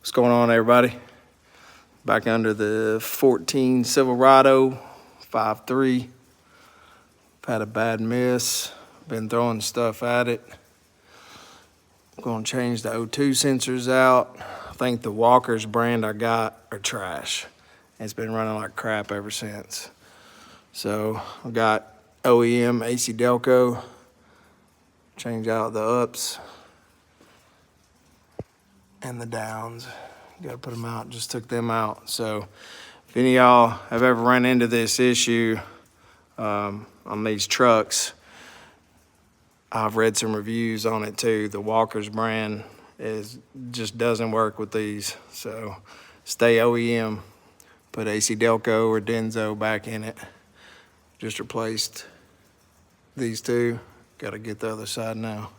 What's going on, everybody? Back under the 14 Silverado 5.3. Had a bad miss. Been throwing stuff at it. I'm gonna change the O2 sensors out. I think the Walker's brand I got are trash. It's been running like crap ever since. So I've got OEM ACDelco. Change out the ups and the downs. Gotta put them out, just took them out. So if any of y'all have ever run into this issue on these trucks, I've read some reviews on it too. The Walker's brand just doesn't work with these. So stay OEM, put ACDelco or Denso back in it. Just replaced these two. Gotta get the other side now.